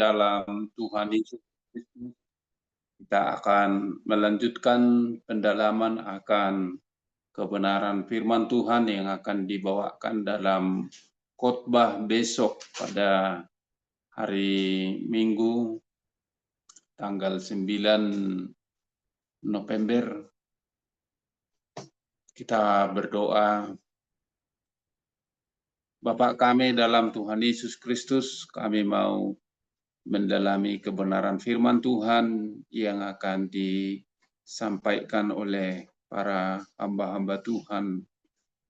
dalam Tuhan Yesus Kristus, kita akan melanjutkan pendalaman akan kebenaran firman Tuhan yang akan dibawakan dalam khotbah besok pada hari Minggu tanggal 9 November. Kita berdoa. Bapa kami dalam Tuhan Yesus Kristus, kami mau mendalami kebenaran firman Tuhan yang akan disampaikan oleh para hamba-hamba Tuhan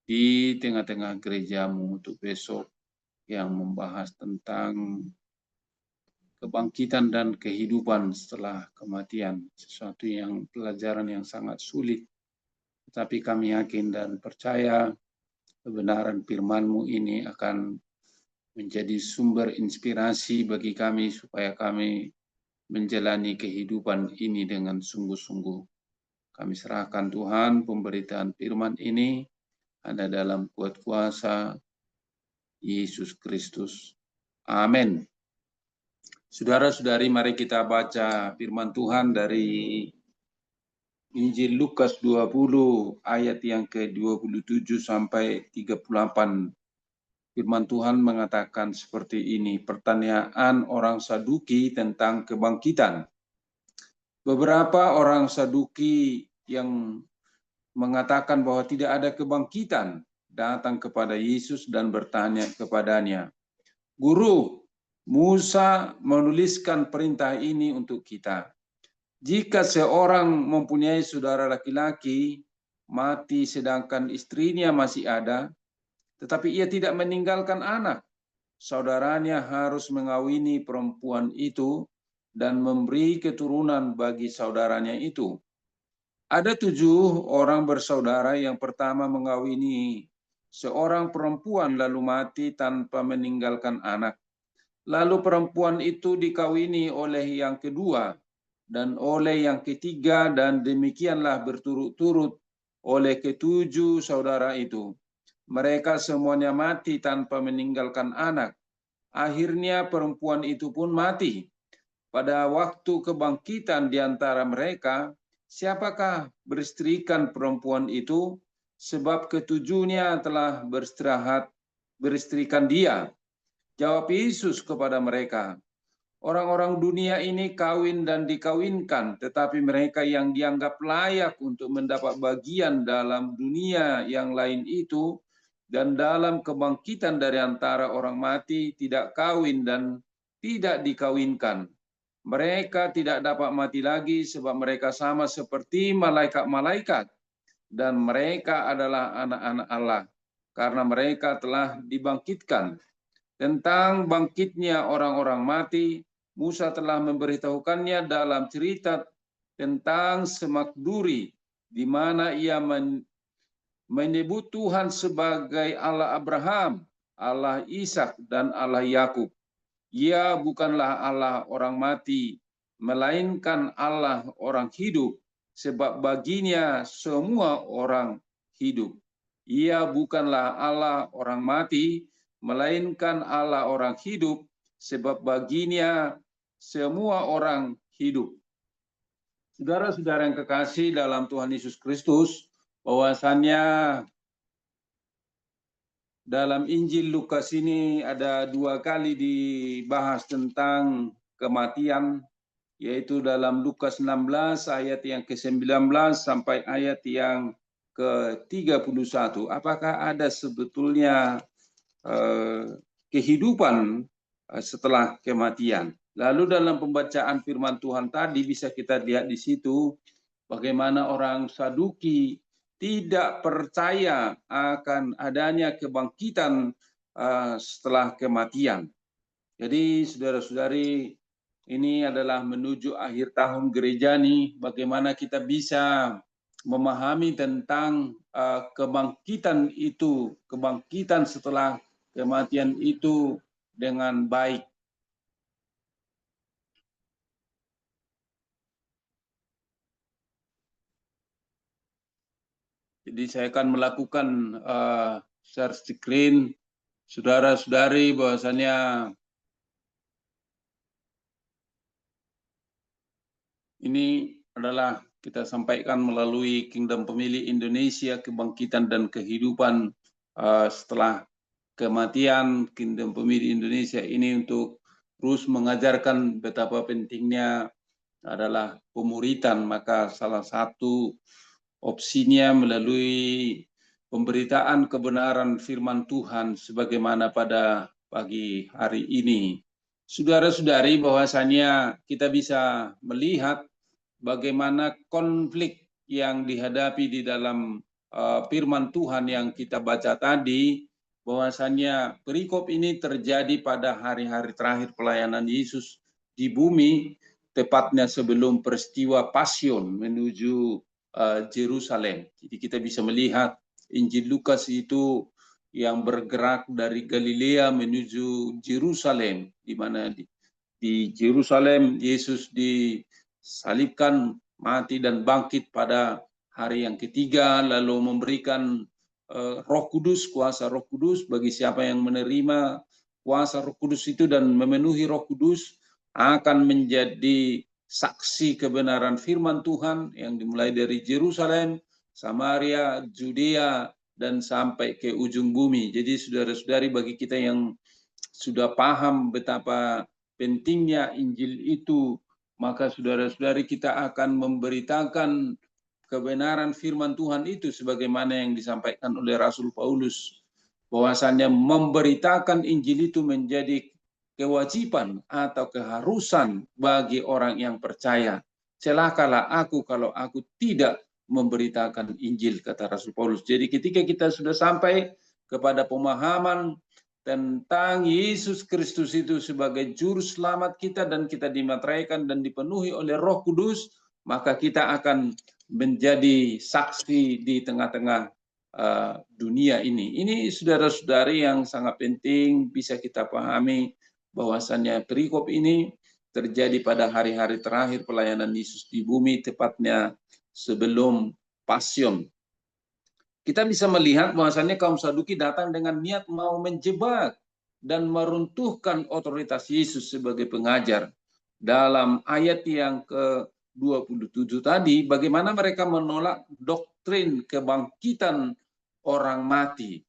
di tengah-tengah gerejamu untuk besok, yang membahas tentang kebangkitan dan kehidupan setelah kematian. Sesuatu yang pelajaran yang sangat sulit. Tetapi kami yakin dan percaya kebenaran firman-Mu ini akan menjadi sumber inspirasi bagi kami supaya kami menjalani kehidupan ini dengan sungguh-sungguh. Kami serahkan Tuhan pemberitaan firman ini ada dalam kuat kuasa Yesus Kristus. Amin. Saudara-saudari, mari kita baca firman Tuhan dari Injil Lukas 20 ayat yang ke-27 sampai 38. Firman Tuhan mengatakan seperti ini, pertanyaan orang Saduki tentang kebangkitan. Beberapa orang Saduki yang mengatakan bahwa tidak ada kebangkitan datang kepada Yesus dan bertanya kepadanya, "Guru, Musa menuliskan perintah ini untuk kita. Jika seorang mempunyai saudara laki-laki mati sedangkan istrinya masih ada, tetapi ia tidak meninggalkan anak, saudaranya harus mengawini perempuan itu dan memberi keturunan bagi saudaranya itu. Ada 7 orang bersaudara, yang pertama mengawini seorang perempuan lalu mati tanpa meninggalkan anak. Lalu perempuan itu dikawini oleh yang kedua dan oleh yang ketiga, dan demikianlah berturut-turut oleh ke-7 saudara itu. Mereka semuanya mati tanpa meninggalkan anak. Akhirnya perempuan itu pun mati. Pada waktu kebangkitan di antara mereka, siapakah beristrikan perempuan itu? Sebab ke-7-nya telah beristrikan dia." Jawab Yesus kepada mereka, "Orang-orang dunia ini kawin dan dikawinkan, tetapi mereka yang dianggap layak untuk mendapat bagian dalam dunia yang lain itu dan dalam kebangkitan dari antara orang mati tidak kawin dan tidak dikawinkan. Mereka tidak dapat mati lagi sebab mereka sama seperti malaikat-malaikat dan mereka adalah anak-anak Allah karena mereka telah dibangkitkan. Tentang bangkitnya orang-orang mati, Musa telah memberitahukannya dalam cerita tentang Semak Duri, di mana ia menyebut Tuhan sebagai Allah Abraham, Allah Ishak, dan Allah Yakub. Ia bukanlah Allah orang mati, melainkan Allah orang hidup, sebab baginya semua orang hidup. Ia bukanlah Allah orang mati, melainkan Allah orang hidup, sebab baginya semua orang hidup." Saudara-saudara yang kekasih dalam Tuhan Yesus Kristus, bahwasannya dalam Injil Lukas ini ada 2 kali dibahas tentang kematian, yaitu dalam Lukas 16 ayat yang ke-19 sampai ayat yang ke-31. Apakah ada sebetulnya kehidupan setelah kematian? Lalu dalam pembacaan firman Tuhan tadi bisa kita lihat di situ bagaimana orang Saduki tidak percaya akan adanya kebangkitan setelah kematian. Jadi saudara-saudari, ini adalah menuju akhir tahun gereja nih, bagaimana kita bisa memahami tentang kebangkitan itu, kebangkitan setelah kematian itu dengan baik. Jadi saya akan melakukan share screen, saudara-saudari, bahwasannya Ini adalah kita sampaikan melalui Kingdom Pemilih Indonesia, Kebangkitan dan Kehidupan setelah kematian. Kingdom Pemilih Indonesia ini untuk terus mengajarkan betapa pentingnya adalah pemuritan. Maka salah satu opsinya melalui pemberitaan kebenaran firman Tuhan sebagaimana pada pagi hari ini. Saudara-saudari, bahwasanya kita bisa melihat bagaimana konflik yang dihadapi di dalam firman Tuhan yang kita baca tadi, bahwasanya perikop ini terjadi pada hari-hari terakhir pelayanan Yesus di bumi, tepatnya sebelum peristiwa Pasion menuju Jerusalem. Jadi kita bisa melihat Injil Lukas itu yang bergerak dari Galilea menuju Jerusalem, di mana di Jerusalem Yesus disalibkan, mati dan bangkit pada hari yang ketiga, lalu memberikan Roh Kudus, kuasa Roh Kudus bagi siapa yang menerima kuasa Roh Kudus itu dan memenuhi Roh Kudus akan menjadi saksi kebenaran firman Tuhan yang dimulai dari Jerusalem, Samaria, Judea, dan sampai ke ujung bumi. Jadi saudara-saudari, bagi kita yang sudah paham betapa pentingnya Injil itu, maka saudara-saudari kita akan memberitakan kebenaran firman Tuhan itu sebagaimana yang disampaikan oleh Rasul Paulus, bahwasannya memberitakan Injil itu menjadi kewajiban atau keharusan bagi orang yang percaya. Celakalah aku kalau aku tidak memberitakan Injil, kata Rasul Paulus. Jadi ketika kita sudah sampai kepada pemahaman tentang Yesus Kristus itu sebagai juru selamat kita dan kita dimateraikan dan dipenuhi oleh Roh Kudus, maka kita akan menjadi saksi di tengah-tengah dunia ini. Ini saudara-saudari yang sangat penting bisa kita pahami, bahwasannya perikop ini terjadi pada hari-hari terakhir pelayanan Yesus di bumi, tepatnya sebelum Pasion. Kita bisa melihat bahwasannya kaum Saduki datang dengan niat mau menjebak dan meruntuhkan otoritas Yesus sebagai pengajar. Dalam ayat yang ke-27 tadi, bagaimana mereka menolak doktrin kebangkitan orang mati.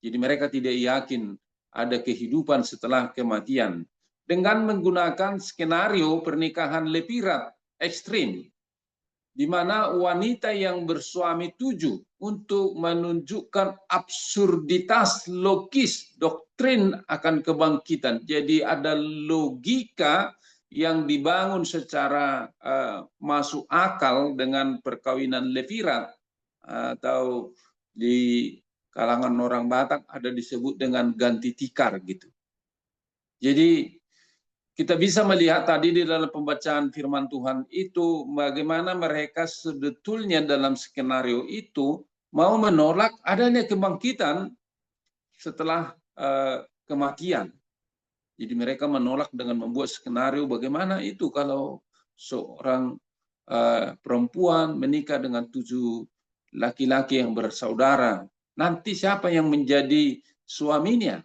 Jadi mereka tidak yakin ada kehidupan setelah kematian. Dengan menggunakan skenario pernikahan lepirat ekstrim, di mana wanita yang bersuami 7 untuk menunjukkan absurditas logis doktrin akan kebangkitan. Jadi ada logika yang dibangun secara masuk akal dengan perkawinan levirat, atau di kalangan orang Batak ada disebut dengan ganti tikar gitu. Jadi kita bisa melihat tadi di dalam pembacaan firman Tuhan itu bagaimana mereka sebetulnya dalam skenario itu mau menolak adanya kebangkitan setelah kematian. Jadi mereka menolak dengan membuat skenario bagaimana itu kalau seorang perempuan menikah dengan 7 laki-laki yang bersaudara, nanti siapa yang menjadi suaminya?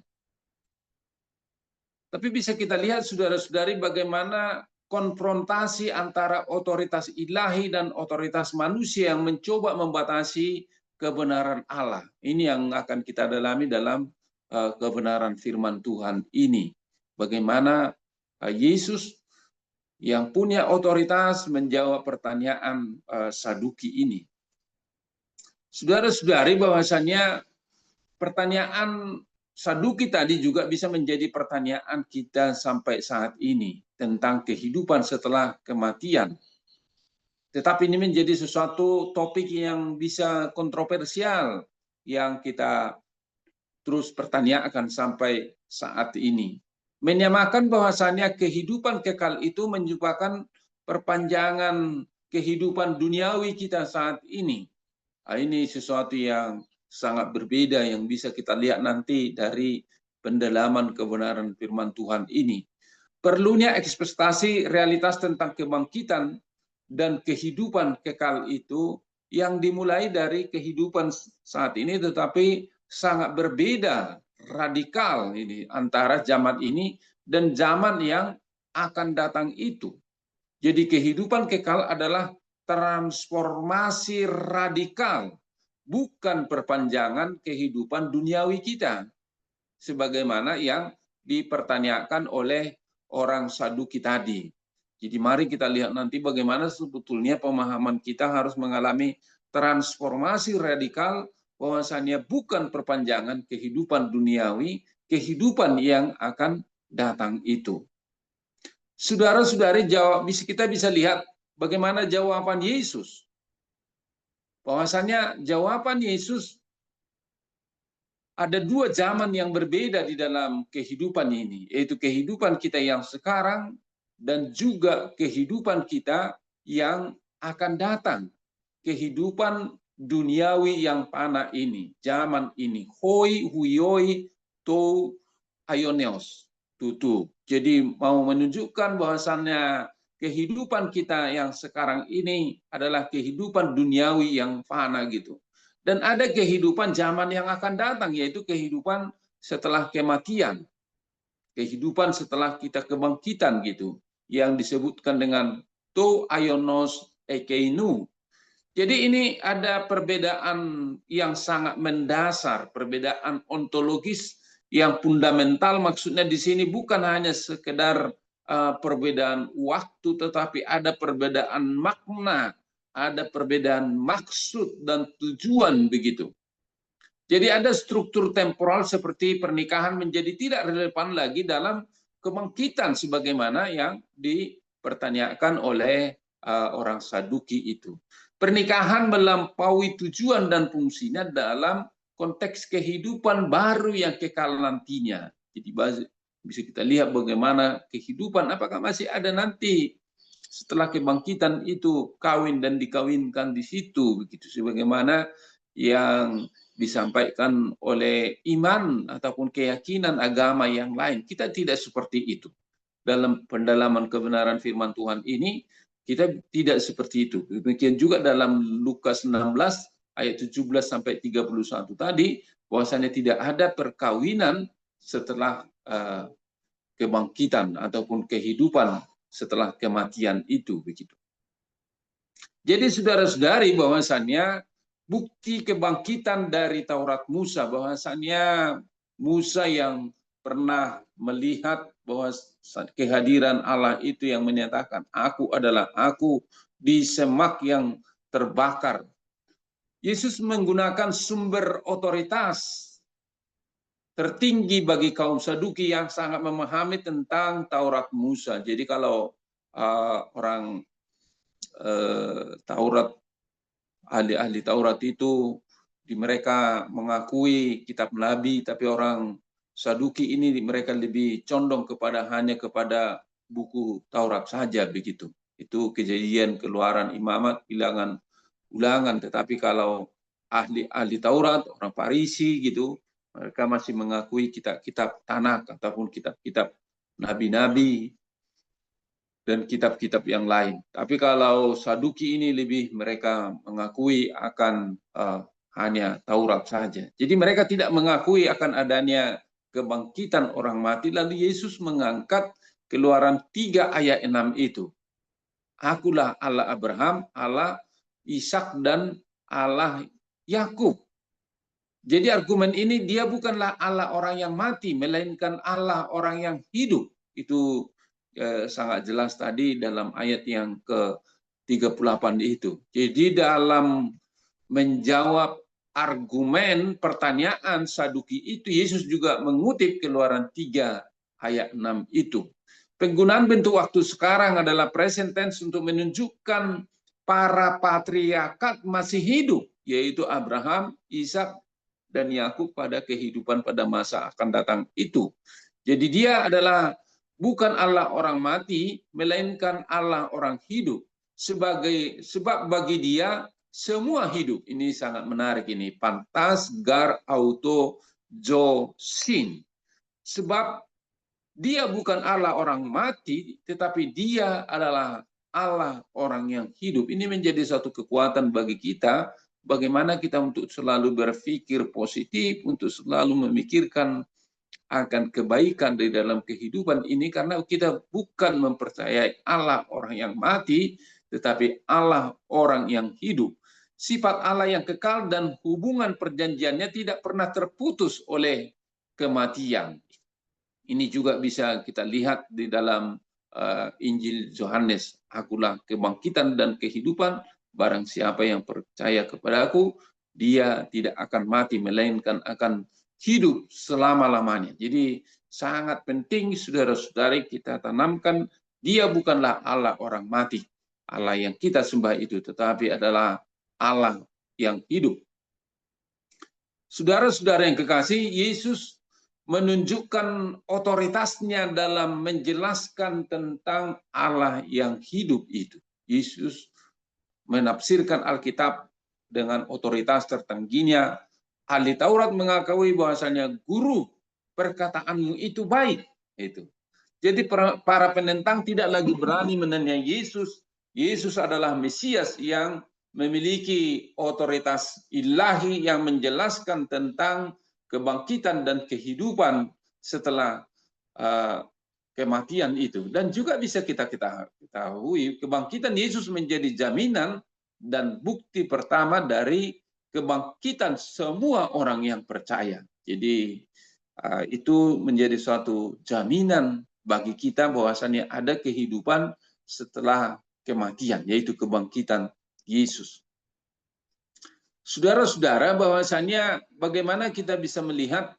Tapi bisa kita lihat saudara-saudari bagaimana konfrontasi antara otoritas ilahi dan otoritas manusia yang mencoba membatasi kebenaran Allah. Ini yang akan kita dalami dalam kebenaran firman Tuhan ini. Bagaimana Yesus yang punya otoritas menjawab pertanyaan Saduki ini. Saudara-saudari, bahwasannya pertanyaan Saduki tadi juga bisa menjadi pertanyaan kita sampai saat ini tentang kehidupan setelah kematian. Tetapi ini menjadi sesuatu topik yang bisa kontroversial yang kita terus pertanyakan sampai saat ini. Menyamakan bahwasannya kehidupan kekal itu merupakan perpanjangan kehidupan duniawi kita saat ini. Ini sesuatu yang sangat berbeda yang bisa kita lihat nanti dari pendalaman kebenaran firman Tuhan ini. Perlunya ekspektasi realitas tentang kebangkitan dan kehidupan kekal itu yang dimulai dari kehidupan saat ini, tetapi sangat berbeda radikal ini antara zaman ini dan zaman yang akan datang itu. Jadi kehidupan kekal adalah transformasi radikal, bukan perpanjangan kehidupan duniawi kita, sebagaimana yang dipertanyakan oleh orang Saduki tadi. Jadi mari kita lihat nanti bagaimana sebetulnya pemahaman kita harus mengalami transformasi radikal, bahwasannya bukan perpanjangan kehidupan duniawi, kehidupan yang akan datang itu. Saudara-saudari, kita bisa lihat bagaimana jawaban Yesus. Bahwasanya jawaban Yesus ada dua zaman yang berbeda di dalam kehidupan ini, yaitu kehidupan kita yang sekarang dan juga kehidupan kita yang akan datang. Kehidupan duniawi yang fana ini, zaman ini, hoi huyoi to aioneos, tutu. Jadi mau menunjukkan bahwasannya kehidupan kita yang sekarang ini adalah kehidupan duniawi yang fana gitu. Dan ada kehidupan zaman yang akan datang, yaitu kehidupan setelah kematian. Kehidupan setelah kita kebangkitan gitu, yang disebutkan dengan to aionos ekeinu. Jadi ini ada perbedaan yang sangat mendasar, perbedaan ontologis yang fundamental. Maksudnya di sini bukan hanya sekedar perbedaan waktu, tetapi ada perbedaan makna, ada perbedaan maksud dan tujuan begitu. Jadi ada struktur temporal seperti pernikahan menjadi tidak relevan lagi dalam kebangkitan sebagaimana yang dipertanyakan oleh orang Saduki itu. Pernikahan melampaui tujuan dan fungsinya dalam konteks kehidupan baru yang kekal nantinya. Jadi bisa kita lihat bagaimana kehidupan, apakah masih ada nanti setelah kebangkitan itu kawin dan dikawinkan di situ, begitu sebagaimana yang disampaikan oleh iman ataupun keyakinan agama yang lain. Kita tidak seperti itu. Dalam pendalaman kebenaran firman Tuhan ini, kita tidak seperti itu. Demikian juga dalam Lukas 16 ayat 17 sampai 31 tadi, bahwasanya tidak ada perkawinan setelah kebangkitan ataupun kehidupan setelah kematian itu, begitu. Jadi saudara-saudari, bahwasannya bukti kebangkitan dari Taurat Musa, bahwasannya Musa yang pernah melihat bahwa kehadiran Allah itu yang menyatakan, aku adalah aku di semak yang terbakar. Yesus menggunakan sumber otoritas tertinggi bagi kaum Saduki yang sangat memahami tentang Taurat Musa. Jadi kalau orang Taurat, ahli-ahli Taurat itu mereka mengakui kitab Nabi, tapi orang Saduki ini mereka lebih condong hanya kepada buku Taurat saja begitu. Itu Kejadian, Keluaran, Imamat, Bilangan, Ulangan. Tetapi kalau ahli Taurat, orang Farisi gitu, mereka masih mengakui kitab-kitab Tanakh ataupun kitab-kitab nabi-nabi dan kitab-kitab yang lain. Tapi kalau Saduki ini lebih mereka mengakui akan hanya Taurat saja. Jadi mereka tidak mengakui akan adanya kebangkitan orang mati. Lalu Yesus mengangkat Keluaran 3 ayat 6 itu. Akulah Allah Abraham, Allah Ishak dan Allah Yakub. Jadi argumen ini dia bukanlah Allah orang yang mati, melainkan Allah orang yang hidup. Itu sangat jelas tadi dalam ayat yang ke-38 itu. Jadi dalam menjawab argumen pertanyaan Saduki itu, Yesus juga mengutip Keluaran 3 ayat 6 itu. Penggunaan bentuk waktu sekarang adalah present tense untuk menunjukkan para patriarkat masih hidup, yaitu Abraham, Ishak, dan Yakub pada kehidupan pada masa akan datang itu. Jadi dia adalah bukan Allah orang mati, melainkan Allah orang hidup. Sebab bagi dia semua hidup. Ini sangat menarik ini. Pantas, gar, auto, jo, sin. Sebab dia bukan Allah orang mati, tetapi dia adalah Allah orang yang hidup. Ini menjadi satu kekuatan bagi kita, bagaimana kita untuk selalu berpikir positif, untuk selalu memikirkan akan kebaikan di dalam kehidupan ini, karena kita bukan mempercayai Allah orang yang mati, tetapi Allah orang yang hidup. Sifat Allah yang kekal dan hubungan perjanjiannya tidak pernah terputus oleh kematian. Ini juga bisa kita lihat di dalam Injil Yohanes. Akulah kebangkitan dan kehidupan, barang siapa yang percaya kepadaku, dia tidak akan mati, melainkan akan hidup selama-lamanya. Jadi sangat penting saudara-saudari kita tanamkan, dia bukanlah Allah orang mati. Allah yang kita sembah itu, tetapi adalah Allah yang hidup. Saudara-saudara yang kekasih, Yesus menunjukkan otoritasnya dalam menjelaskan tentang Allah yang hidup itu. Yesus menafsirkan Alkitab dengan otoritas tertingginya. Ahli Taurat mengakui bahwasanya guru, perkataanmu itu baik. Itu. Jadi para penentang tidak lagi berani menanyai Yesus. Yesus adalah Mesias yang memiliki otoritas ilahi yang menjelaskan tentang kebangkitan dan kehidupan setelah kematian itu. Dan juga bisa kita ketahui, kebangkitan Yesus menjadi jaminan dan bukti pertama dari kebangkitan semua orang yang percaya. Jadi itu menjadi suatu jaminan bagi kita bahwasannya ada kehidupan setelah kematian, yaitu kebangkitan Yesus. Saudara-saudara, bahwasannya bagaimana kita bisa melihat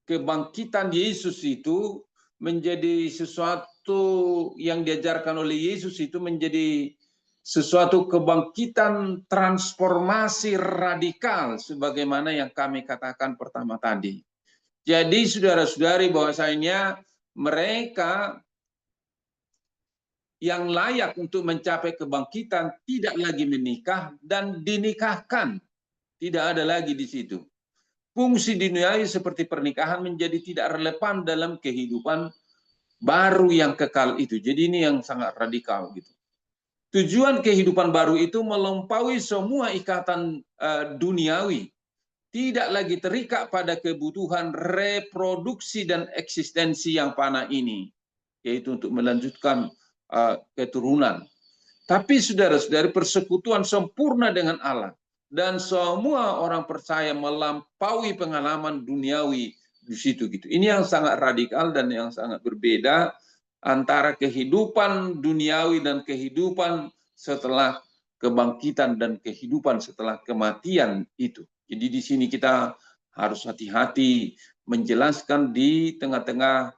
kebangkitan Yesus itu menjadi sesuatu yang diajarkan oleh Yesus itu menjadi sesuatu kebangkitan transformasi radikal sebagaimana yang kami katakan pertama tadi. Jadi saudara-saudari, bahwasanya mereka yang layak untuk mencapai kebangkitan tidak lagi menikah dan dinikahkan. Tidak ada lagi di situ. Fungsi duniawi seperti pernikahan menjadi tidak relevan dalam kehidupan baru yang kekal itu. Jadi ini yang sangat radikal gitu. Tujuan kehidupan baru itu melampaui semua ikatan duniawi. Tidak lagi terikat pada kebutuhan reproduksi dan eksistensi yang fana ini, yaitu untuk melanjutkan keturunan. Tapi saudara-saudari, persekutuan sempurna dengan Allah dan semua orang percaya melampaui pengalaman duniawi di situ gitu. Ini yang sangat radikal dan yang sangat berbeda antara kehidupan duniawi dan kehidupan setelah kebangkitan dan kehidupan setelah kematian itu. Jadi di sini kita harus hati-hati menjelaskan di tengah-tengah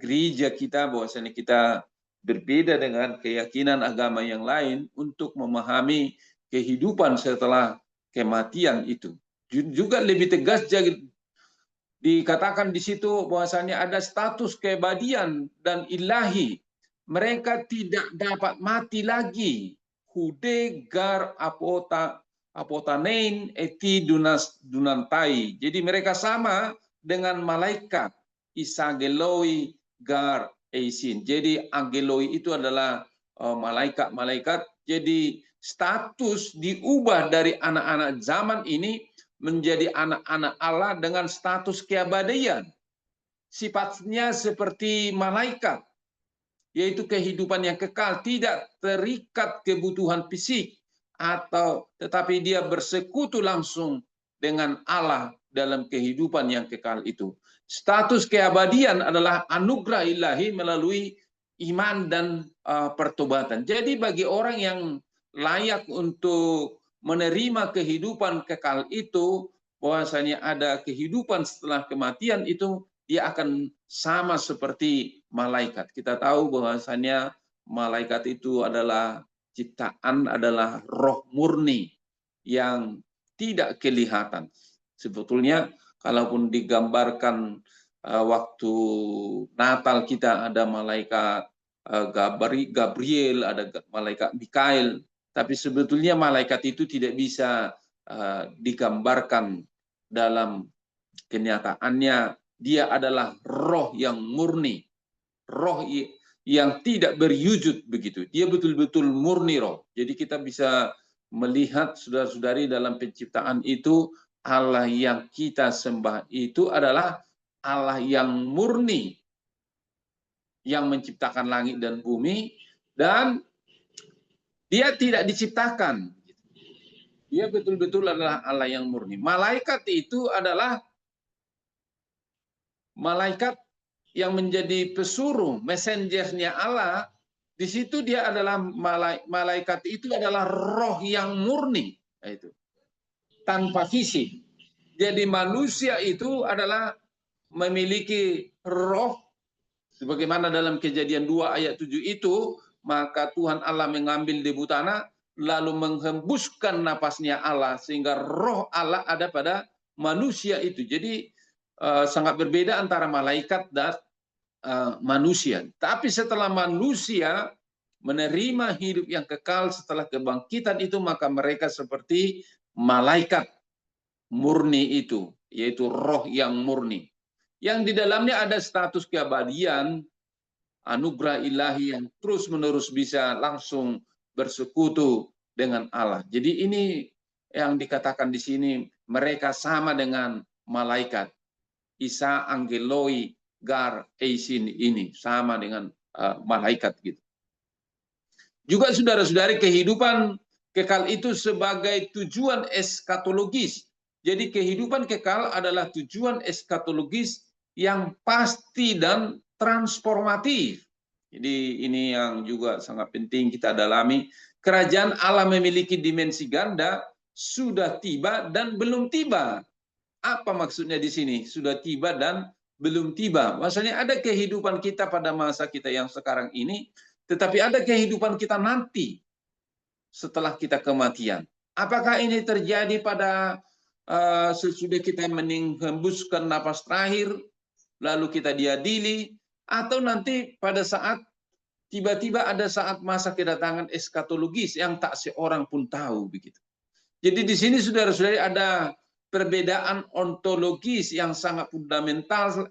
gereja kita bahwasanya kita berbeda dengan keyakinan agama yang lain untuk memahami kehidupan setelah kematian itu. Juga lebih tegas dikatakan di situ bahwasanya ada status keabadian dan ilahi. Mereka tidak dapat mati lagi. Hude gar apotanein eti dunantai. Jadi mereka sama dengan malaikat. Isageloi gar eisin. Jadi angeloi itu adalah malaikat-malaikat. Jadi status diubah dari anak-anak zaman ini menjadi anak-anak Allah dengan status keabadian. Sifatnya seperti malaikat, yaitu kehidupan yang kekal, tidak terikat kebutuhan fisik, tetapi dia bersekutu langsung dengan Allah dalam kehidupan yang kekal itu. Status keabadian adalah anugerah ilahi melalui iman dan pertobatan. Jadi bagi orang yang layak untuk menerima kehidupan kekal itu, bahwasanya ada kehidupan setelah kematian itu, dia akan sama seperti malaikat. Kita tahu bahwasanya malaikat itu adalah ciptaan, adalah roh murni yang tidak kelihatan. Sebetulnya kalaupun digambarkan waktu Natal kita ada malaikat Gabriel, ada malaikat Mikael, tapi sebetulnya malaikat itu tidak bisa digambarkan dalam kenyataannya. Dia adalah roh yang murni, roh yang tidak berwujud begitu. Dia betul-betul murni roh. Jadi kita bisa melihat saudara-saudari dalam penciptaan itu, Allah yang kita sembah itu adalah Allah yang murni, yang menciptakan langit dan bumi, dan dia tidak diciptakan. Dia betul-betul adalah Allah yang murni. Malaikat itu adalah malaikat yang menjadi pesuruh, messengernya Allah. Di situ dia adalah malaikat itu adalah roh yang murni, itu tanpa fisik. Jadi manusia itu adalah memiliki roh, sebagaimana dalam Kejadian 2 ayat 7 itu, maka Tuhan Allah mengambil debu tanah, lalu menghembuskan napasnya Allah, sehingga roh Allah ada pada manusia itu. Jadi sangat berbeda antara malaikat dan manusia. Tapi setelah manusia menerima hidup yang kekal setelah kebangkitan itu, maka mereka seperti malaikat murni itu, yaitu roh yang murni. Yang di dalamnya ada status keabadian, anugerah ilahi yang terus-menerus bisa langsung bersekutu dengan Allah. Jadi ini yang dikatakan di sini, mereka sama dengan malaikat. Isa angeloi gar eisin ini, sama dengan malaikat gitu. Juga saudara-saudari, kehidupan kekal itu sebagai tujuan eskatologis. Jadi kehidupan kekal adalah tujuan eskatologis yang pasti dan transformatif. Jadi ini yang juga sangat penting kita dalami. Kerajaan Allah memiliki dimensi ganda, sudah tiba dan belum tiba. Apa maksudnya di sini? Sudah tiba dan belum tiba. Maksudnya ada kehidupan kita pada masa kita yang sekarang ini, tetapi ada kehidupan kita nanti setelah kita kematian. Apakah ini terjadi pada sesudah kita menghembuskan napas terakhir, lalu kita diadili, atau nanti pada saat tiba-tiba ada saat masa kedatangan eskatologis yang tak seorang pun tahu begitu. Jadi di sini saudara-saudari ada perbedaan ontologis yang sangat fundamental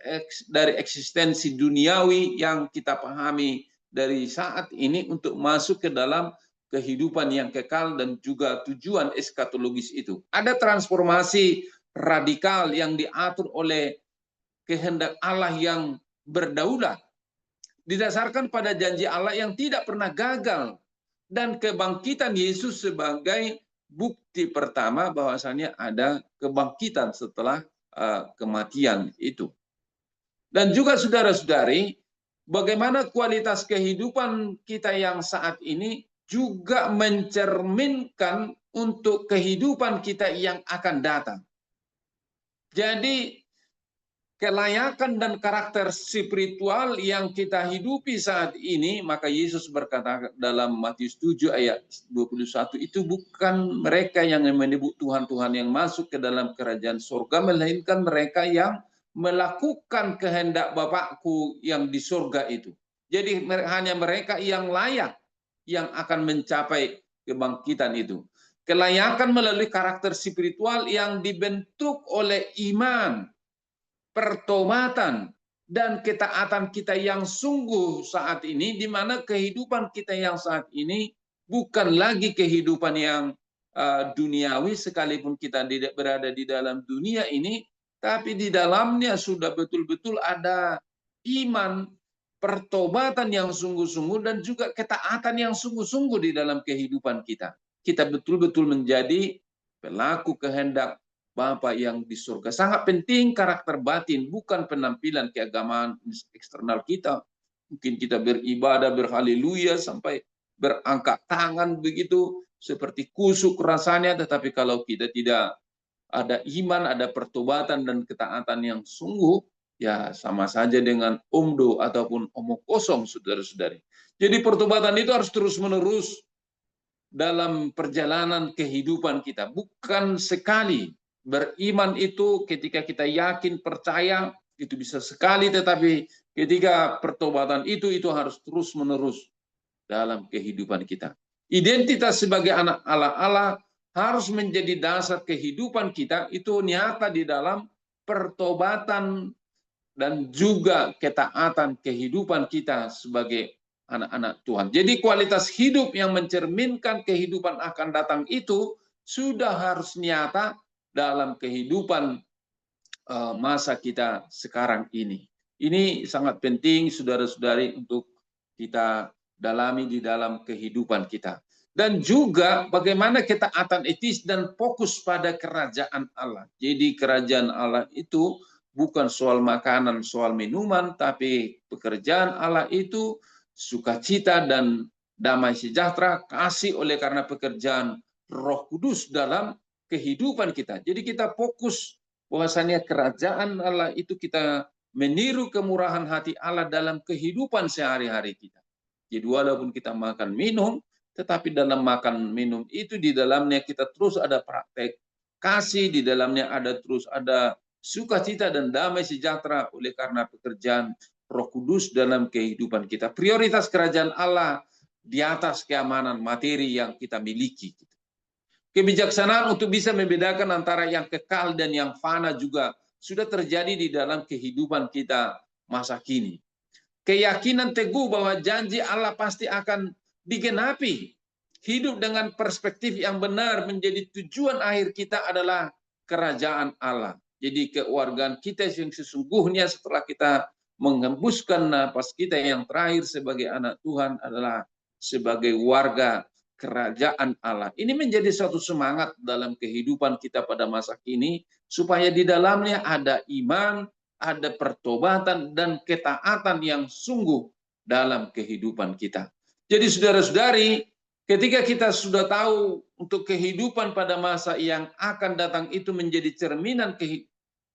dari eksistensi duniawi yang kita pahami dari saat ini untuk masuk ke dalam kehidupan yang kekal dan juga tujuan eskatologis itu. Ada transformasi radikal yang diatur oleh kehendak Allah yang berdaulat, didasarkan pada janji Allah yang tidak pernah gagal, dan kebangkitan Yesus sebagai bukti pertama bahwasannya ada kebangkitan setelah kematian itu. Dan juga saudara-saudari, bagaimana kualitas kehidupan kita yang saat ini juga mencerminkan untuk kehidupan kita yang akan datang. Jadi kelayakan dan karakter spiritual yang kita hidupi saat ini, maka Yesus berkata dalam Matius 7 ayat 21, itu bukan mereka yang menyebut Tuhan-Tuhan yang masuk ke dalam kerajaan surga, melainkan mereka yang melakukan kehendak Bapakku yang di surga itu. Jadi hanya mereka yang layak yang akan mencapai kebangkitan itu. Kelayakan melalui karakter spiritual yang dibentuk oleh iman, pertobatan, dan ketaatan kita yang sungguh saat ini, di mana kehidupan kita yang saat ini bukan lagi kehidupan yang duniawi, sekalipun kita tidak berada di dalam dunia ini, tapi di dalamnya sudah betul-betul ada iman, pertobatan yang sungguh-sungguh, dan juga ketaatan yang sungguh-sungguh di dalam kehidupan kita. Kita betul-betul menjadi pelaku kehendak Bapa yang di surga. Sangat penting karakter batin, bukan penampilan keagamaan eksternal kita. Mungkin kita beribadah, berhaleluya, sampai berangkat tangan begitu, seperti kusuk rasanya, tetapi kalau kita tidak ada iman, ada pertobatan dan ketaatan yang sungguh, ya sama saja dengan omdo ataupun omong kosong, saudara-saudari. Jadi pertobatan itu harus terus-menerus dalam perjalanan kehidupan kita. Bukan sekali. Beriman itu ketika kita yakin, percaya, itu bisa sekali, tetapi ketika pertobatan itu harus terus-menerus dalam kehidupan kita. Identitas sebagai anak Allah harus menjadi dasar kehidupan kita, itu nyata di dalam pertobatan dan juga ketaatan kehidupan kita sebagai anak-anak Tuhan. Jadi kualitas hidup yang mencerminkan kehidupan akan datang itu sudah harus nyata dalam kehidupan masa kita sekarang ini. Ini sangat penting saudara-saudari untuk kita dalami di dalam kehidupan kita. Dan juga bagaimana ketaatan etis dan fokus pada kerajaan Allah. Jadi kerajaan Allah itu bukan soal makanan, soal minuman, tapi pekerjaan Allah itu sukacita dan damai sejahtera, kasih oleh karena pekerjaan Roh Kudus dalam kehidupan kita. Jadi kita fokus bahwasanya kerajaan Allah itu kita meniru kemurahan hati Allah dalam kehidupan sehari-hari kita. Jadi walaupun kita makan minum, tetapi dalam makan minum itu di dalamnya kita terus ada praktek kasih, di dalamnya ada terus ada sukacita dan damai sejahtera oleh karena pekerjaan Roh Kudus dalam kehidupan kita. Prioritas kerajaan Allah di atas keamanan materi yang kita miliki. Kebijaksanaan untuk bisa membedakan antara yang kekal dan yang fana juga sudah terjadi di dalam kehidupan kita masa kini. Keyakinan teguh bahwa janji Allah pasti akan digenapi. Hidup dengan perspektif yang benar menjadi tujuan akhir kita adalah kerajaan Allah. Jadi kewargaan kita yang sesungguhnya setelah kita menghembuskan napas kita yang terakhir sebagai anak Tuhan adalah sebagai warga kerajaan Allah. Ini menjadi suatu semangat dalam kehidupan kita pada masa kini, supaya di dalamnya ada iman, ada pertobatan, dan ketaatan yang sungguh dalam kehidupan kita. Jadi saudara-saudari, ketika kita sudah tahu untuk kehidupan pada masa yang akan datang itu menjadi cerminan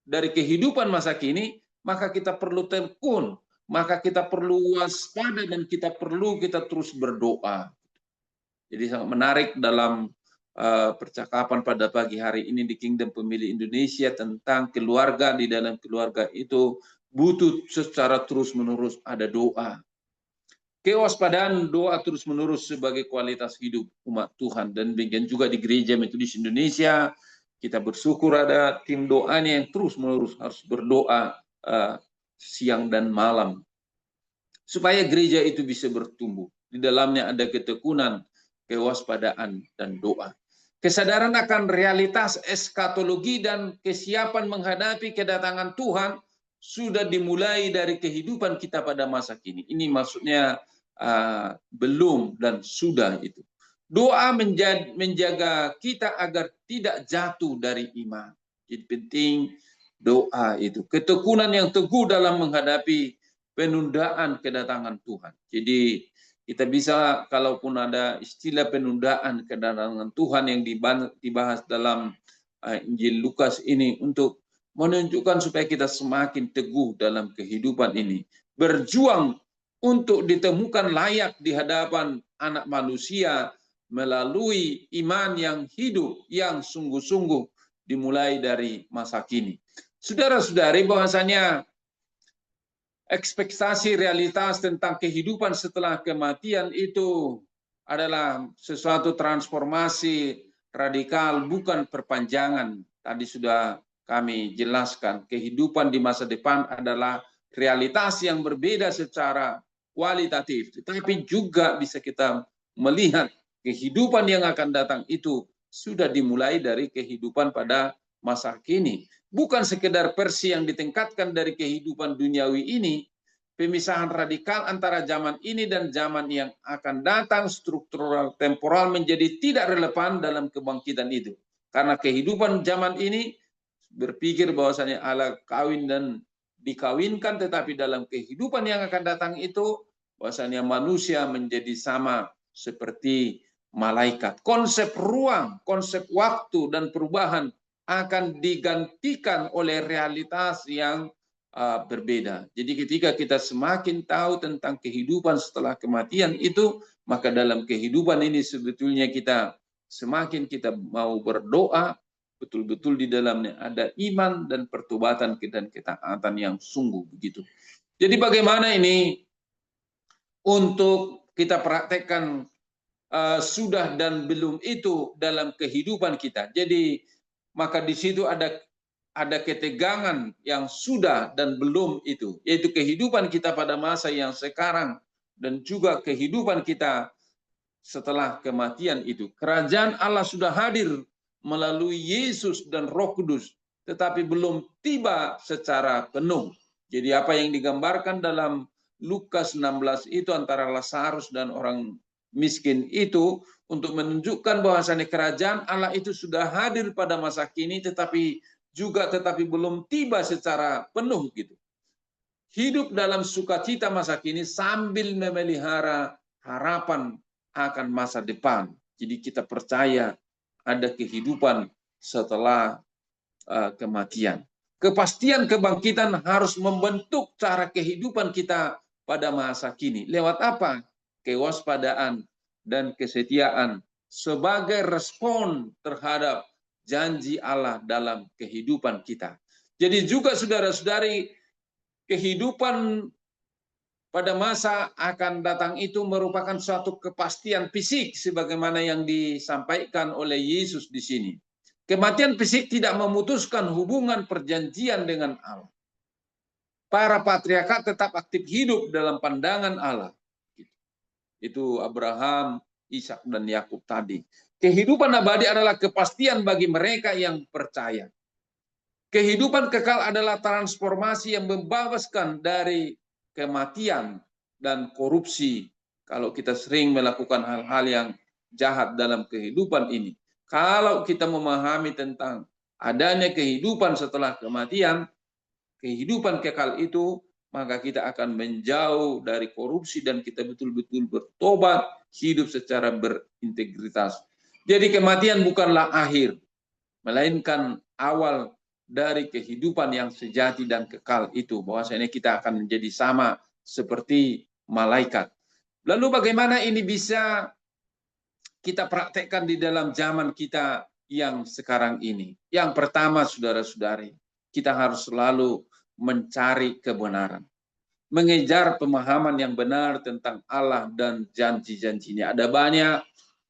dari kehidupan masa kini, maka kita perlu tekun, maka kita perlu waspada, dan kita terus berdoa. Jadi sangat menarik dalam percakapan pada pagi hari ini di Kingdom Pemilih Indonesia tentang keluarga. Di dalam keluarga itu butuh secara terus-menerus ada doa. Kewaspadaan doa terus-menerus sebagai kualitas hidup umat Tuhan. Dan bagian juga di Gereja Metodis Indonesia, kita bersyukur ada tim doanya yang terus-menerus harus berdoa siang dan malam. Supaya gereja itu bisa bertumbuh. Di dalamnya ada ketekunan, kewaspadaan, dan doa. Kesadaran akan realitas eskatologi dan kesiapan menghadapi kedatangan Tuhan sudah dimulai dari kehidupan kita pada masa kini. Ini maksudnya belum dan sudah itu. Doa menjaga kita agar tidak jatuh dari iman. Jadi penting doa itu. Ketekunan yang teguh dalam menghadapi penundaan kedatangan Tuhan. Jadi kita bisa, kalaupun ada istilah penundaan kedatangan Tuhan yang dibahas dalam Injil Lukas ini, untuk menunjukkan supaya kita semakin teguh dalam kehidupan ini. Berjuang untuk ditemukan layak di hadapan anak manusia melalui iman yang hidup, yang sungguh-sungguh dimulai dari masa kini. Saudara-saudari, bahwasanya ekspektasi realitas tentang kehidupan setelah kematian itu adalah sesuatu transformasi radikal, bukan perpanjangan. Tadi sudah kami jelaskan, kehidupan di masa depan adalah realitas yang berbeda secara kualitatif, tetapi juga bisa kita melihat kehidupan yang akan datang itu sudah dimulai dari kehidupan pada masa kini. Bukan sekedar versi yang ditingkatkan dari kehidupan duniawi ini, pemisahan radikal antara zaman ini dan zaman yang akan datang, struktural temporal, menjadi tidak relevan dalam kebangkitan itu. Karena kehidupan zaman ini berpikir bahwasanya Allah kawin dan dikawinkan, tetapi dalam kehidupan yang akan datang itu bahwasanya manusia menjadi sama seperti malaikat. Konsep ruang, konsep waktu, dan perubahan akan digantikan oleh realitas yang berbeda. Jadi ketika kita semakin tahu tentang kehidupan setelah kematian itu, maka dalam kehidupan ini sebetulnya kita semakin kita mau berdoa, betul-betul di dalamnya ada iman dan pertobatan dan ketaatan yang sungguh begitu. Jadi bagaimana ini untuk kita praktekkan sudah dan belum itu dalam kehidupan kita. Jadi maka di situ ada ketegangan yang sudah dan belum itu, yaitu kehidupan kita pada masa yang sekarang dan juga kehidupan kita setelah kematian itu. Kerajaan Allah sudah hadir melalui Yesus dan Roh Kudus tetapi belum tiba secara penuh. Jadi apa yang digambarkan dalam Lukas 16 itu antara Lazarus dan orang miskin itu untuk menunjukkan bahwasannya kerajaan Allah itu sudah hadir pada masa kini, tetapi belum tiba secara penuh gitu. Hidup dalam sukacita masa kini sambil memelihara harapan akan masa depan. Jadi kita percaya ada kehidupan setelah kematian. Kepastian kebangkitan harus membentuk cara kehidupan kita pada masa kini. Lewat apa? Kewaspadaan dan kesetiaan sebagai respon terhadap janji Allah dalam kehidupan kita. Jadi juga saudara-saudari, kehidupan pada masa akan datang itu merupakan suatu kepastian fisik sebagaimana yang disampaikan oleh Yesus di sini. Kematian fisik tidak memutuskan hubungan perjanjian dengan Allah. Para patriarkat tetap aktif hidup dalam pandangan Allah. Itu Abraham, Ishak dan Yakub tadi. Kehidupan abadi adalah kepastian bagi mereka yang percaya. Kehidupan kekal adalah transformasi yang membebaskan dari kematian dan korupsi. Kalau kita sering melakukan hal-hal yang jahat dalam kehidupan ini, kalau kita memahami tentang adanya kehidupan setelah kematian, kehidupan kekal itu, maka kita akan menjauh dari korupsi dan kita betul-betul bertobat, hidup secara berintegritas. Jadi kematian bukanlah akhir, melainkan awal dari kehidupan yang sejati dan kekal itu, bahwasanya kita akan menjadi sama seperti malaikat. Lalu bagaimana ini bisa kita praktekkan di dalam zaman kita yang sekarang ini? Yang pertama, saudara-saudari, kita harus selalu mencari kebenaran, mengejar pemahaman yang benar tentang Allah dan janji-janjinya. Ada banyak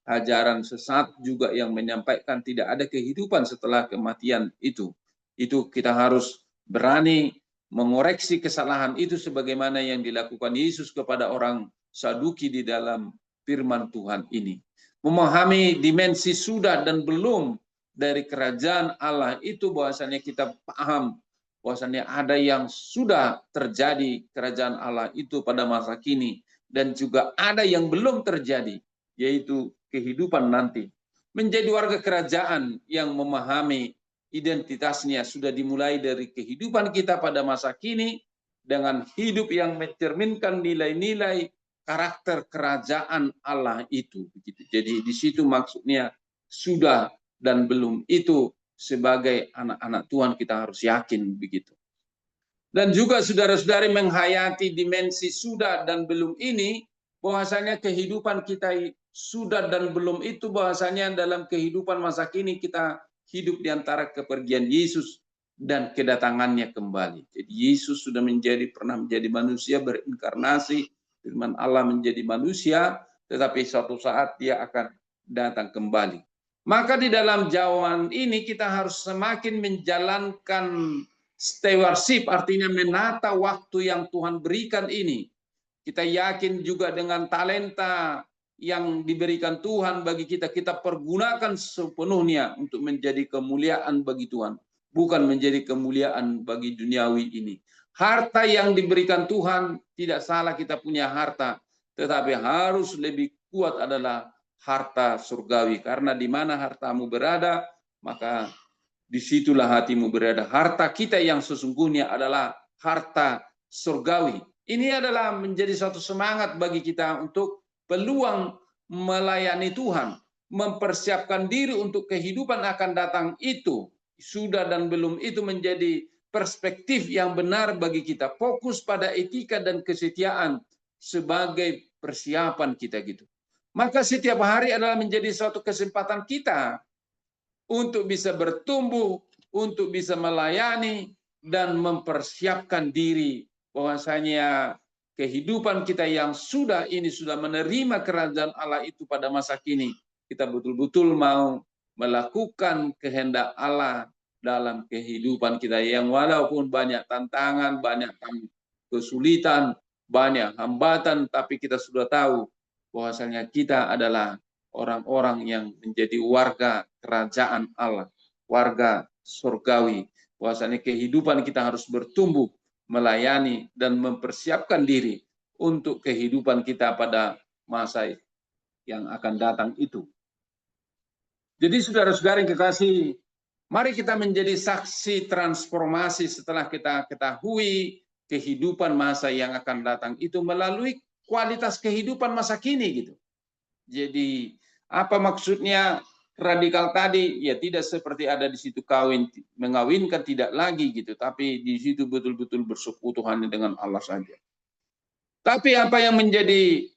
ajaran sesat juga yang menyampaikan tidak ada kehidupan setelah kematian itu. Itu kita harus berani mengoreksi kesalahan itu sebagaimana yang dilakukan Yesus kepada orang Saduki di dalam firman Tuhan ini. Memahami dimensi sudah dan belum dari kerajaan Allah itu, bahwasannya kita paham bahwasannya ada yang sudah terjadi kerajaan Allah itu pada masa kini, dan juga ada yang belum terjadi, yaitu kehidupan nanti. Menjadi warga kerajaan yang memahami identitasnya sudah dimulai dari kehidupan kita pada masa kini dengan hidup yang mencerminkan nilai-nilai karakter kerajaan Allah itu. Jadi di situ maksudnya sudah dan belum itu, sebagai anak-anak Tuhan kita harus yakin begitu. Dan juga saudara-saudari menghayati dimensi sudah dan belum ini, bahwasanya kehidupan kita sudah dan belum itu, bahwasanya dalam kehidupan masa kini kita hidup di antara kepergian Yesus dan kedatangannya kembali. Jadi Yesus sudah pernah menjadi manusia, berinkarnasi, firman Allah menjadi manusia, tetapi suatu saat dia akan datang kembali. Maka di dalam zaman ini kita harus semakin menjalankan stewardship, artinya menata waktu yang Tuhan berikan ini. Kita yakin juga dengan talenta yang diberikan Tuhan bagi kita, kita pergunakan sepenuhnya untuk menjadi kemuliaan bagi Tuhan, bukan menjadi kemuliaan bagi duniawi ini. Harta yang diberikan Tuhan, tidak salah kita punya harta, tetapi harus lebih kuat adalah harta surgawi. Karena di mana hartamu berada, maka disitulah hatimu berada. Harta kita yang sesungguhnya adalah harta surgawi. Ini adalah menjadi suatu semangat bagi kita untuk peluang melayani Tuhan, mempersiapkan diri untuk kehidupan akan datang itu. Sudah dan belum itu menjadi perspektif yang benar bagi kita. Fokus pada etika dan kesetiaan sebagai persiapan kita gitu. Maka setiap hari adalah menjadi suatu kesempatan kita untuk bisa bertumbuh, untuk bisa melayani dan mempersiapkan diri, bahwasanya kehidupan kita yang sudah menerima kerajaan Allah itu pada masa kini, kita betul-betul mau melakukan kehendak Allah dalam kehidupan kita yang walaupun banyak tantangan, banyak kesulitan, banyak hambatan, tapi kita sudah tahu bahwasanya kita adalah orang-orang yang menjadi warga kerajaan Allah, warga surgawi. Bahwasanya kehidupan kita harus bertumbuh, melayani, dan mempersiapkan diri untuk kehidupan kita pada masa yang akan datang itu. Jadi saudara-saudara yang kekasih, mari kita menjadi saksi transformasi setelah kita ketahui kehidupan masa yang akan datang itu melalui kualitas kehidupan masa kini gitu. Jadi apa maksudnya radikal tadi? Ya tidak seperti ada di situ kawin, mengawinkan tidak lagi gitu, tapi di situ betul-betul bersekutu hanya dengan Allah saja. Tapi apa yang menjadi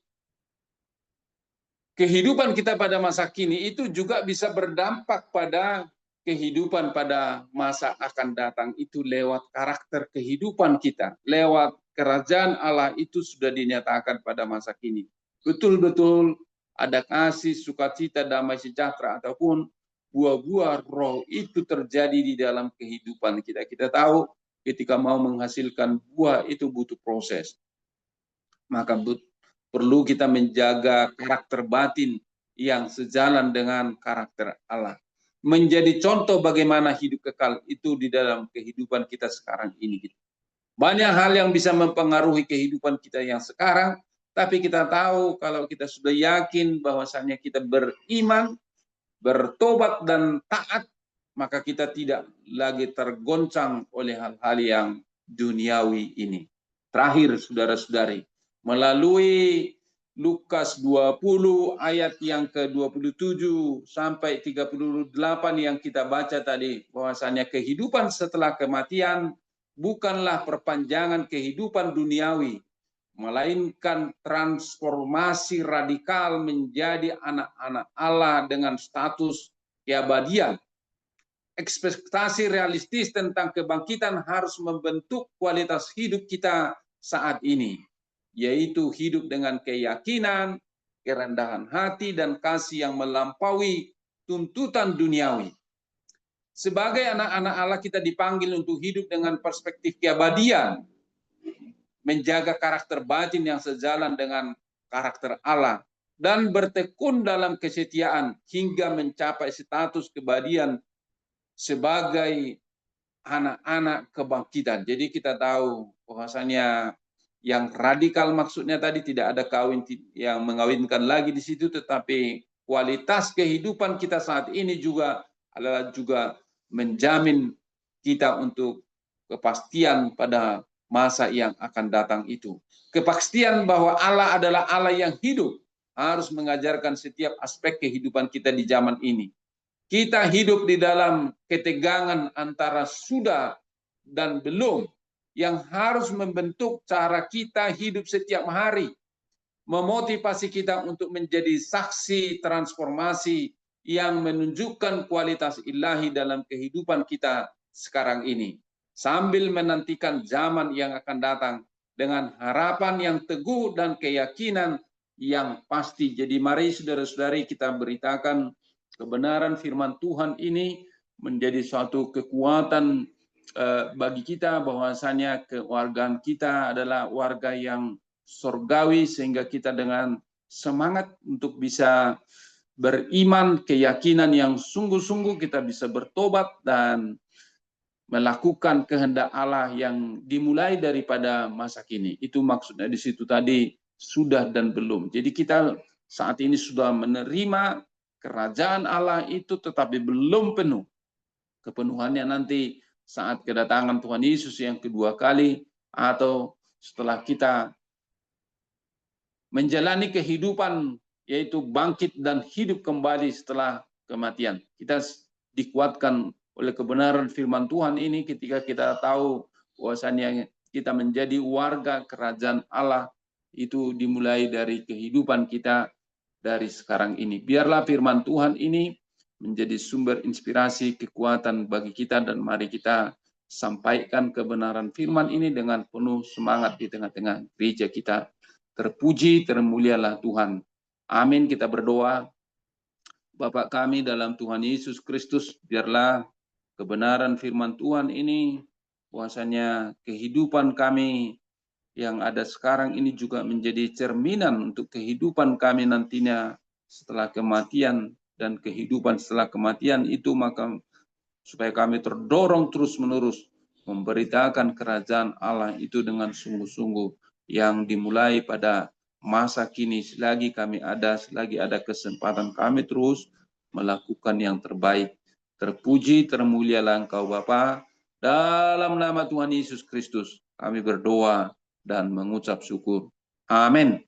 kehidupan kita pada masa kini itu juga bisa berdampak pada kehidupan pada masa akan datang itu lewat karakter kehidupan kita, lewat kerajaan Allah itu sudah dinyatakan pada masa kini. Betul-betul ada kasih, sukacita, damai sejahtera ataupun buah-buah roh itu terjadi di dalam kehidupan kita. Kita tahu ketika mau menghasilkan buah itu butuh proses. Maka perlu kita menjaga karakter batin yang sejalan dengan karakter Allah. Menjadi contoh bagaimana hidup kekal itu di dalam kehidupan kita sekarang ini. Banyak hal yang bisa mempengaruhi kehidupan kita yang sekarang, tapi kita tahu kalau kita sudah yakin bahwasanya kita beriman, bertobat dan taat, maka kita tidak lagi tergoncang oleh hal-hal yang duniawi ini. Terakhir, saudara-saudari, melalui Lukas 20 ayat yang ke-27 sampai 38 yang kita baca tadi, bahwasanya kehidupan setelah kematian bukanlah perpanjangan kehidupan duniawi, melainkan transformasi radikal menjadi anak-anak Allah dengan status keabadian. Ekspektasi realistis tentang kebangkitan harus membentuk kualitas hidup kita saat ini, yaitu hidup dengan keyakinan, kerendahan hati, dan kasih yang melampaui tuntutan duniawi. Sebagai anak-anak Allah kita dipanggil untuk hidup dengan perspektif keabadian, menjaga karakter batin yang sejalan dengan karakter Allah, dan bertekun dalam kesetiaan hingga mencapai status keabadian sebagai anak-anak kebangkitan. Jadi kita tahu bahwasanya yang radikal maksudnya tadi tidak ada kawin yang mengawinkan lagi di situ, tetapi kualitas kehidupan kita saat ini juga adalah juga menjamin kita untuk kepastian pada masa yang akan datang itu. Kepastian bahwa Allah adalah Allah yang hidup harus mengajarkan setiap aspek kehidupan kita di zaman ini. Kita hidup di dalam ketegangan antara sudah dan belum yang harus membentuk cara kita hidup setiap hari, memotivasi kita untuk menjadi saksi transformasi yang menunjukkan kualitas ilahi dalam kehidupan kita sekarang ini, sambil menantikan zaman yang akan datang dengan harapan yang teguh dan keyakinan yang pasti. Jadi mari saudara-saudari kita beritakan kebenaran firman Tuhan ini menjadi suatu kekuatan bagi kita, bahwasanya kewargaan kita adalah warga yang surgawi, sehingga kita dengan semangat untuk bisa beriman, keyakinan yang sungguh-sungguh kita bisa bertobat dan melakukan kehendak Allah yang dimulai daripada masa kini. Itu maksudnya di situ tadi, sudah dan belum. Jadi kita saat ini sudah menerima kerajaan Allah itu, tetapi belum penuh. Kepenuhannya nanti saat kedatangan Tuhan Yesus yang kedua kali, atau setelah kita menjalani kehidupan, yaitu bangkit dan hidup kembali setelah kematian. Kita dikuatkan oleh kebenaran firman Tuhan ini ketika kita tahu bahwasanya kita menjadi warga kerajaan Allah itu dimulai dari kehidupan kita dari sekarang ini. Biarlah firman Tuhan ini menjadi sumber inspirasi, kekuatan bagi kita, dan mari kita sampaikan kebenaran firman ini dengan penuh semangat di tengah-tengah gereja kita. Terpuji, termulialah Tuhan. Amin. Kita berdoa. Bapa kami dalam Tuhan Yesus Kristus, biarlah kebenaran firman Tuhan ini, bahwasanya kehidupan kami yang ada sekarang ini juga menjadi cerminan untuk kehidupan kami nantinya setelah kematian, dan kehidupan setelah kematian itu maka supaya kami terdorong terus-menerus memberitakan kerajaan Allah itu dengan sungguh-sungguh yang dimulai pada masa kini. Selagi ada kesempatan, kami terus melakukan yang terbaik. Terpuji, termulialah Engkau Bapa. Dalam nama Tuhan Yesus Kristus kami berdoa dan mengucap syukur. Amin.